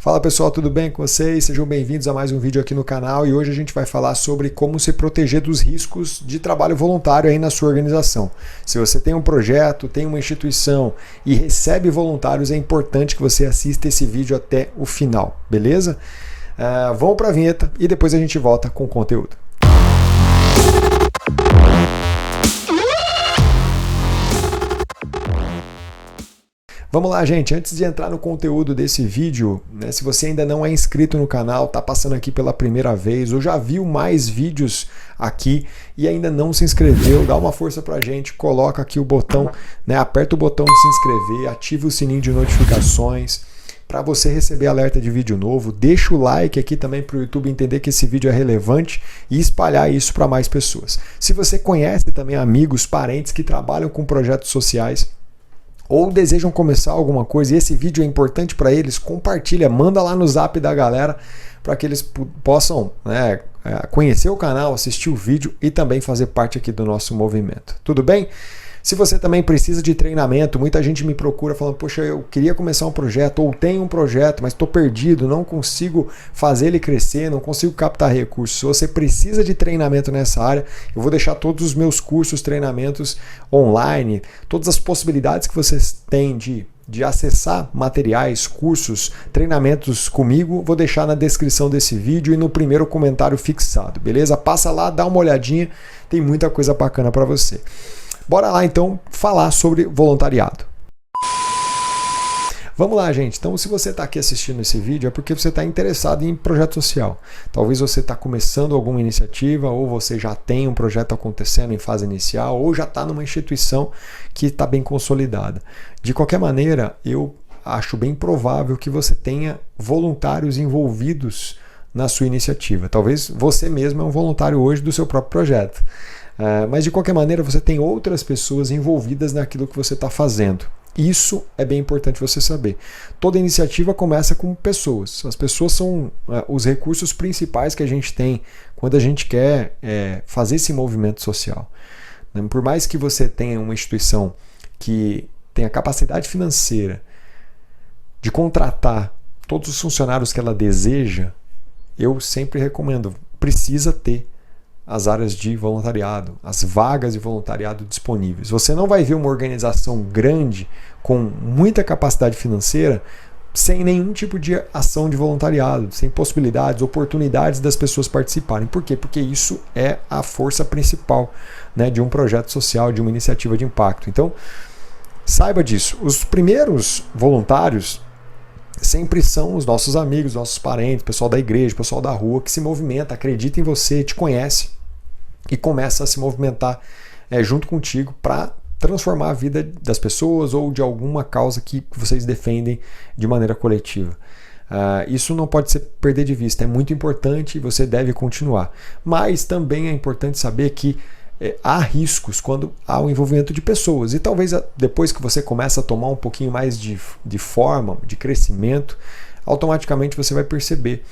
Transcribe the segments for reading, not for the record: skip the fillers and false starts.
Fala pessoal, tudo bem com vocês? Sejam bem-vindos a mais um vídeo aqui no canal e hoje a gente vai falar sobre como se proteger dos riscos de trabalho voluntário aí na sua organização. Se você tem um projeto, tem uma instituição e recebe voluntários, é importante que você assista esse vídeo até o final, beleza? Vamos para a vinheta e depois a gente volta com o conteúdo. Vamos lá, gente, antes de entrar no conteúdo desse vídeo, se você ainda não é inscrito no canal, está passando aqui pela primeira vez ou já viu mais vídeos aqui e ainda não se inscreveu, dá uma força pra gente, coloca aqui o botão, aperta o botão de se inscrever, ativa o sininho de notificações para você receber alerta de vídeo novo, deixa o like aqui também para o YouTube entender que esse vídeo é relevante e espalhar isso para mais pessoas. Se você conhece também amigos, parentes que trabalham com projetos sociais, ou desejam começar alguma coisa e esse vídeo é importante para eles, compartilha, manda lá no zap da galera para que eles possam conhecer o canal, assistir o vídeo e também fazer parte aqui do nosso movimento. Tudo bem? Se você também precisa de treinamento, muita gente me procura falando, poxa, eu queria começar um projeto ou tenho um projeto, mas estou perdido, não consigo fazer ele crescer, não consigo captar recursos. Se você precisa de treinamento nessa área, eu vou deixar todos os meus cursos, treinamentos online, todas as possibilidades que vocês têm de acessar materiais, cursos, treinamentos comigo, vou deixar na descrição desse vídeo e no primeiro comentário fixado, beleza? Passa lá, dá uma olhadinha, tem muita coisa bacana para você. Bora lá então falar sobre voluntariado. Vamos lá, gente. Então, se você está aqui assistindo esse vídeo é porque você está interessado em projeto social. Talvez você está começando alguma iniciativa ou você já tem um projeto acontecendo em fase inicial ou já está numa instituição que está bem consolidada. De qualquer maneira, eu acho bem provável que você tenha voluntários envolvidos na sua iniciativa. Talvez você mesmo é um voluntário hoje do seu próprio projeto. Mas de qualquer maneira você tem outras pessoas envolvidas naquilo que você está fazendo. Isso é bem importante você saber. Toda iniciativa começa com pessoas. As pessoas são os recursos principais que a gente tem quando a gente quer fazer esse movimento social. Por mais que você tenha uma instituição que tenha capacidade financeira de contratar todos os funcionários que ela deseja, eu sempre recomendo, precisa ter as áreas de voluntariado, as vagas de voluntariado disponíveis. Você não vai ver uma organização grande com muita capacidade financeira sem nenhum tipo de ação de voluntariado, sem possibilidades, oportunidades das pessoas participarem. Por quê? Porque isso é a força principal de um projeto social, de uma iniciativa de impacto. Então, saiba disso. Os primeiros voluntários sempre são os nossos amigos, nossos parentes, pessoal da igreja, pessoal da rua que se movimenta, acredita em você, te conhece e começa a se movimentar junto contigo para transformar a vida das pessoas ou de alguma causa que vocês defendem de maneira coletiva. Isso não pode ser perder de vista, é muito importante e você deve continuar. Mas também é importante saber que há riscos quando há o envolvimento de pessoas e talvez depois que você começa a tomar um pouquinho mais de forma, de crescimento, automaticamente você vai perceber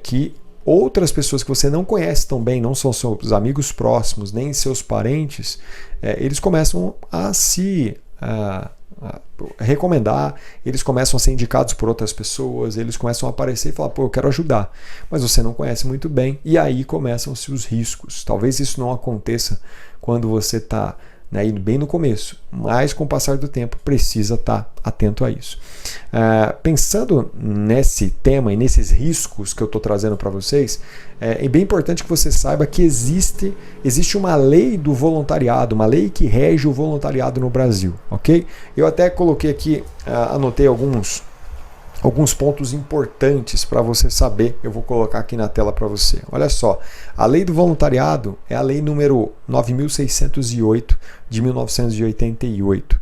que outras pessoas que você não conhece tão bem, não são seus amigos próximos, nem seus parentes, eles começam a se recomendar, eles começam a ser indicados por outras pessoas, eles começam a aparecer e falar, pô, eu quero ajudar, mas você não conhece muito bem e aí começam-se os riscos. Talvez isso não aconteça quando você está bem no começo, mas com o passar do tempo precisa estar atento a isso. Pensando nesse tema e nesses riscos que eu estou trazendo para vocês, é bem importante que você saiba que existe uma lei do voluntariado, uma lei que rege o voluntariado no Brasil, ok? Eu até coloquei aqui, anotei alguns pontos importantes para você saber, eu vou colocar aqui na tela para você. Olha só, a lei do voluntariado é a lei número 9.608 de 1988.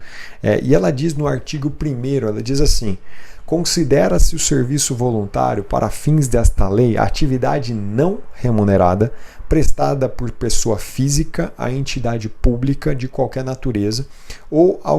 E ela diz no artigo 1º, ela diz assim: considera-se o serviço voluntário para fins desta lei a atividade não remunerada prestada por pessoa física a entidade pública de qualquer natureza ou a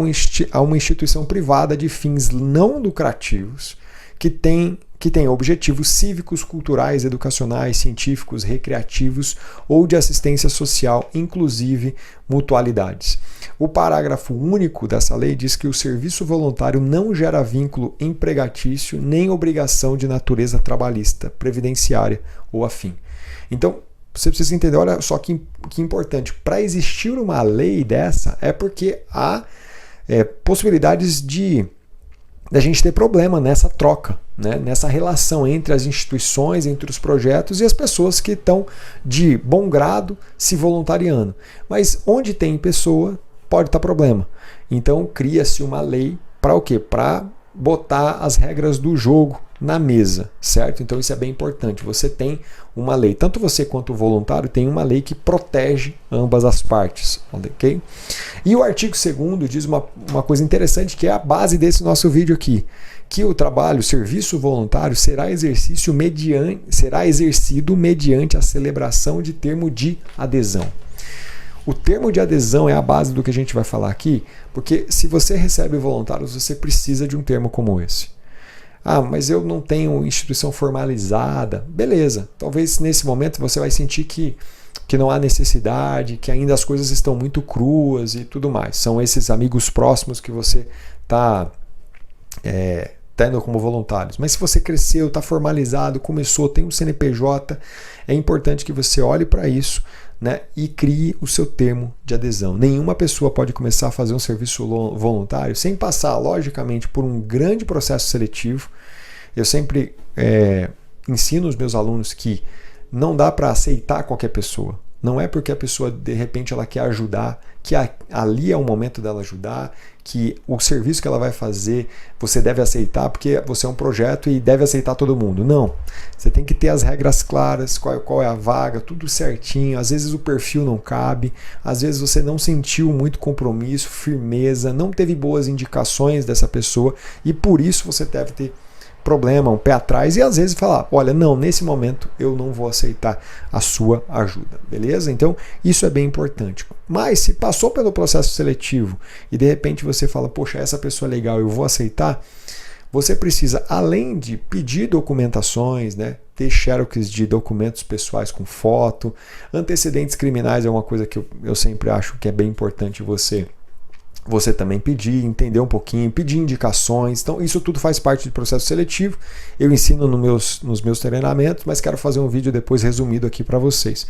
uma instituição privada de fins não lucrativos que tem que tenha objetivos cívicos, culturais, educacionais, científicos, recreativos ou de assistência social, inclusive mutualidades. O parágrafo único dessa lei diz que o serviço voluntário não gera vínculo empregatício nem obrigação de natureza trabalhista, previdenciária ou afim. Então, você precisa entender, olha só que importante, para existir uma lei dessa é porque há possibilidades de a gente ter problema nessa troca, né? Nessa relação entre as instituições, entre os projetos e as pessoas que estão de bom grado se voluntariando. Mas onde tem pessoa, pode estar problema. Então cria-se uma lei para o quê? Para botar as regras do jogo na mesa, certo? Então isso é bem importante. Você tem uma lei, tanto você quanto o voluntário tem uma lei que protege ambas as partes, ok? E o artigo 2º diz uma coisa interessante que é a base desse nosso vídeo aqui, que o trabalho, o serviço voluntário será exercido mediante a celebração de termo de adesão. O termo de adesão é a base do que a gente vai falar aqui, porque se você recebe voluntários, você precisa de um termo como esse. Ah, mas eu não tenho instituição formalizada. Beleza, talvez nesse momento você vai sentir que não há necessidade, que ainda as coisas estão muito cruas e tudo mais. São esses amigos próximos que você está tendo como voluntários. Mas se você cresceu, está formalizado, começou, tem um CNPJ, é importante que você olhe para isso, né, e crie o seu termo de adesão. Nenhuma pessoa pode começar a fazer um serviço voluntário sem passar, logicamente, por um grande processo seletivo. Eu sempre ensino os meus alunos que não dá para aceitar qualquer pessoa. Não é porque a pessoa, de repente, ela quer ajudar, que ali é o momento dela ajudar, que o serviço que ela vai fazer você deve aceitar porque você é um projeto e deve aceitar todo mundo. Não. Você tem que ter as regras claras, qual é a vaga, tudo certinho. Às vezes o perfil não cabe, às vezes você não sentiu muito compromisso, firmeza, não teve boas indicações dessa pessoa e por isso você deve ter problema, um pé atrás e às vezes falar, olha, não, nesse momento eu não vou aceitar a sua ajuda, beleza? Então isso é bem importante. Mas se passou pelo processo seletivo e de repente você fala, poxa, essa pessoa é legal, eu vou aceitar, você precisa, além de pedir documentações, né, ter xerox de documentos pessoais com foto, antecedentes criminais é uma coisa que eu sempre acho que é bem importante você também pedir, entender um pouquinho, pedir indicações. Então isso tudo faz parte do processo seletivo. Eu ensino nos meus treinamentos, mas quero fazer um vídeo depois resumido aqui para vocês.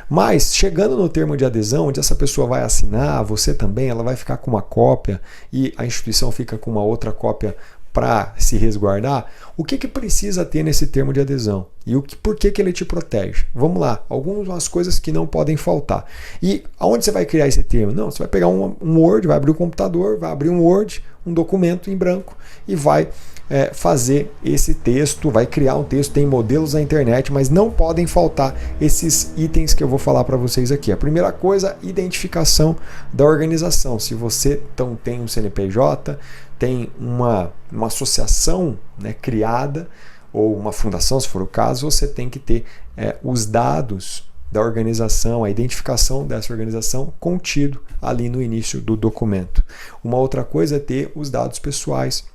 Mas chegando no termo de adesão, onde essa pessoa vai assinar, você também, ela vai ficar com uma cópia e a instituição fica com uma outra cópia para se resguardar, o que precisa ter nesse termo de adesão? E por que ele te protege? Vamos lá, algumas coisas que não podem faltar. E aonde você vai criar esse termo? Não, você vai pegar um Word, vai abrir o computador, vai abrir um Word, um documento em branco e vai fazer esse texto, vai criar um texto, tem modelos na internet, mas não podem faltar esses itens que eu vou falar para vocês aqui. A primeira coisa, identificação da organização. Se você tem um CNPJ, tem uma associação, né, criada, ou uma fundação, se for o caso, você tem que ter os dados da organização, a identificação dessa organização contido ali no início do documento. Uma outra coisa é ter os dados pessoais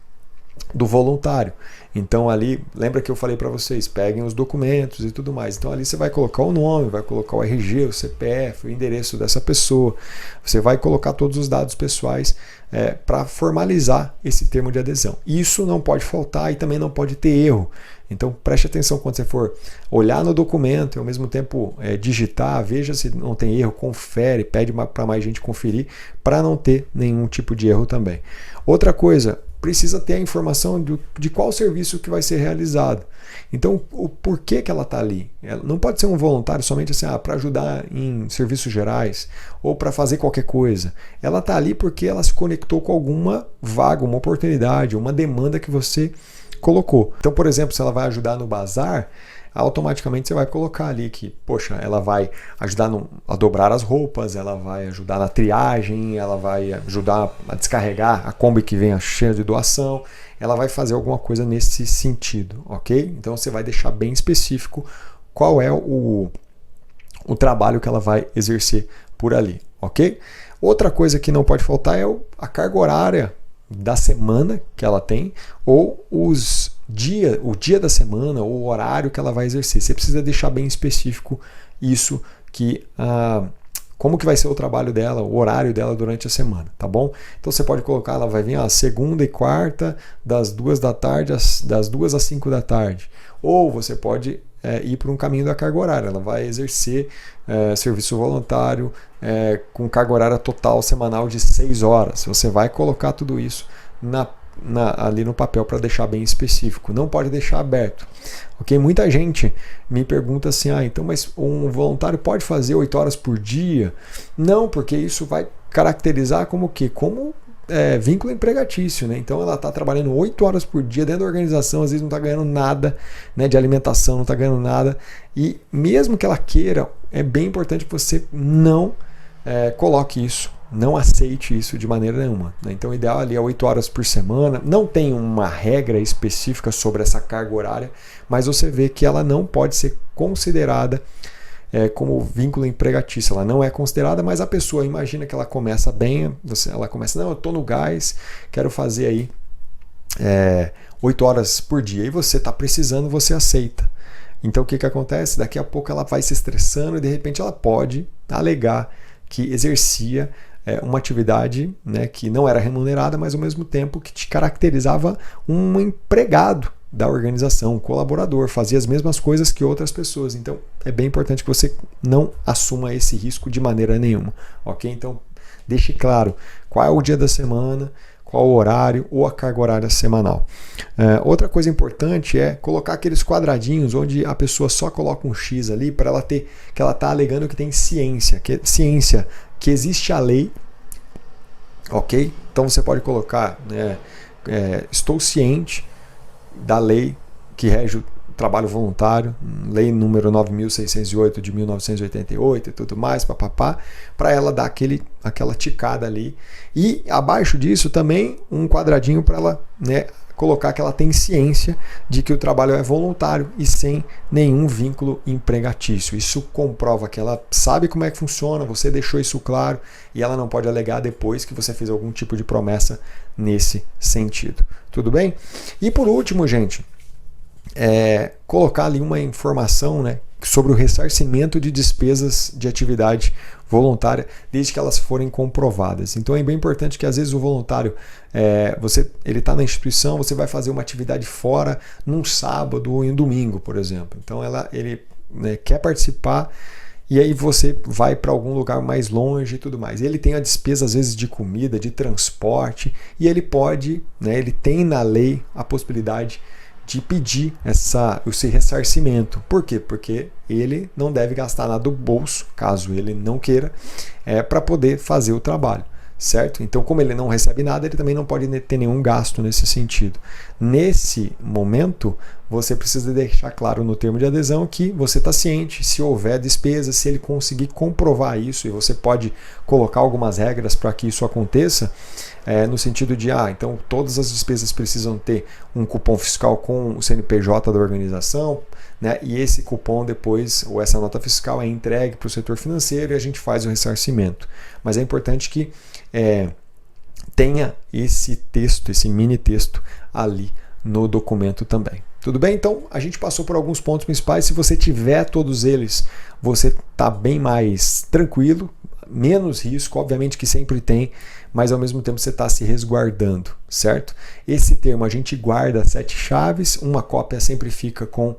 do voluntário. Então ali, lembra que eu falei para vocês, peguem os documentos e tudo mais. Então ali você vai colocar o nome, vai colocar o RG, o CPF, o endereço dessa pessoa. Você vai colocar todos os dados pessoais para formalizar esse termo de adesão. Isso não pode faltar e também não pode ter erro. Então preste atenção quando você for olhar no documento e ao mesmo tempo digitar, veja se não tem erro, confere, pede para mais gente conferir para não ter nenhum tipo de erro também. Outra coisa, precisa ter a informação de qual serviço que vai ser realizado. Então, o porquê que ela está ali? Ela não pode ser um voluntário somente assim, para ajudar em serviços gerais ou para fazer qualquer coisa. Ela está ali porque ela se conectou com alguma vaga, uma oportunidade, uma demanda que você colocou. Então, por exemplo, se ela vai ajudar no bazar, automaticamente você vai colocar ali que, poxa, ela vai ajudar a dobrar as roupas, ela vai ajudar na triagem, ela vai ajudar a descarregar a Kombi que vem cheia de doação, ela vai fazer alguma coisa nesse sentido, ok? Então você vai deixar bem específico qual é o trabalho que ela vai exercer por ali, ok? Outra coisa que não pode faltar é a carga horária da semana que ela tem ou os o dia da semana ou o horário que ela vai exercer. Você precisa deixar bem específico isso, que como que vai ser o trabalho dela, o horário dela durante a semana, tá bom? Então você pode colocar, ela vai vir segunda e quarta, das 2 da tarde, das 2 às 5 da tarde. Ou você pode ir por um caminho da carga horária. Ela vai exercer serviço voluntário com carga horária total semanal de 6 horas. Você vai colocar tudo isso ali no papel para deixar bem específico. Não pode deixar aberto. Ok? Muita gente me pergunta assim, então, mas um voluntário pode fazer 8 horas por dia? Não, porque isso vai caracterizar como o quê? Como vínculo empregatício, né? Então ela está trabalhando 8 horas por dia dentro da organização, às vezes não está ganhando nada, né, de alimentação, não está ganhando nada, e mesmo que ela queira, é bem importante que você não coloque isso, não aceite isso de maneira nenhuma, né? Então o ideal ali é 8 horas por semana. Não tem uma regra específica sobre essa carga horária, mas você vê que ela não pode ser considerada como vínculo empregatício. Ela não é considerada, mas a pessoa imagina que ela começa bem, ela começa, não, eu estou no gás, quero fazer aí 8 horas por dia, e você está precisando, você aceita. Então o que acontece? Daqui a pouco ela vai se estressando e de repente ela pode alegar que exercia uma atividade, né, que não era remunerada, mas ao mesmo tempo que te caracterizava um empregado da organização, um colaborador, fazia as mesmas coisas que outras pessoas. Então é bem importante que você não assuma esse risco de maneira nenhuma, ok? Então deixe claro qual é o dia da semana, qual o horário ou a carga horária semanal. Outra coisa importante é colocar aqueles quadradinhos onde a pessoa só coloca um X ali para ela ter, que ela está alegando que tem ciência, que existe a lei, ok? Então você pode colocar, estou ciente da lei que rege o trabalho voluntário, lei número 9.608 de 1988 e tudo mais, para ela dar aquela ticada ali. E abaixo disso também um quadradinho para ela, né, colocar que ela tem ciência de que o trabalho é voluntário e sem nenhum vínculo empregatício. Isso comprova que ela sabe como é que funciona, você deixou isso claro, e ela não pode alegar depois que você fez algum tipo de promessa nesse sentido. Tudo bem? E por último, gente, colocar ali uma informação, né, sobre o ressarcimento de despesas de atividade voluntária, desde que elas forem comprovadas. Então é bem importante que às vezes o voluntário, ele está na instituição, você vai fazer uma atividade fora num sábado ou em domingo, por exemplo. Então ele quer participar, e aí você vai para algum lugar mais longe e tudo mais. Ele tem a despesa, às vezes, de comida, de transporte, e ele pode, ele tem na lei a possibilidade de pedir esse ressarcimento. Por quê? Porque ele não deve gastar nada do bolso, caso ele não queira, para poder fazer o trabalho, certo? Então, como ele não recebe nada, ele também não pode ter nenhum gasto nesse sentido. Nesse momento, você precisa deixar claro no termo de adesão que você está ciente, se houver despesa, se ele conseguir comprovar isso, e você pode colocar algumas regras para que isso aconteça, no sentido de, então todas as despesas precisam ter um cupom fiscal com o CNPJ da organização, né, e esse cupom depois, ou essa nota fiscal, é entregue para o setor financeiro e a gente faz o ressarcimento. Mas é importante que tenha esse texto, esse mini texto ali no documento também. Tudo bem? Então a gente passou por alguns pontos principais. Se você tiver todos eles, você está bem mais tranquilo, menos risco, obviamente que sempre tem, mas ao mesmo tempo você está se resguardando, certo? Esse termo a gente guarda 7 chaves, uma cópia sempre fica com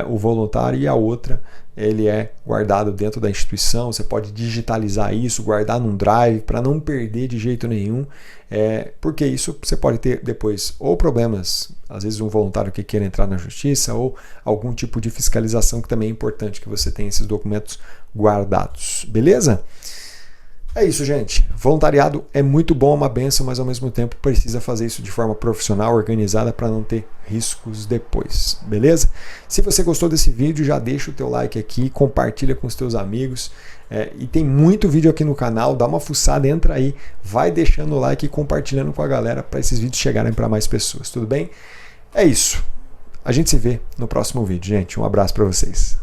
o voluntário e a outra ele é guardado dentro da instituição. Você pode digitalizar isso, guardar num drive para não perder de jeito nenhum, porque isso você pode ter depois ou problemas, às vezes um voluntário que queira entrar na justiça, ou algum tipo de fiscalização, que também é importante que você tenha esses documentos guardados, beleza? É isso, gente. Voluntariado é muito bom, uma benção, mas ao mesmo tempo precisa fazer isso de forma profissional, organizada, para não ter riscos depois, beleza? Se você gostou desse vídeo, já deixa o teu like aqui, compartilha com os teus amigos, e tem muito vídeo aqui no canal, dá uma fuçada, entra aí, vai deixando o like e compartilhando com a galera para esses vídeos chegarem para mais pessoas, tudo bem? É isso. A gente se vê no próximo vídeo, gente. Um abraço para vocês.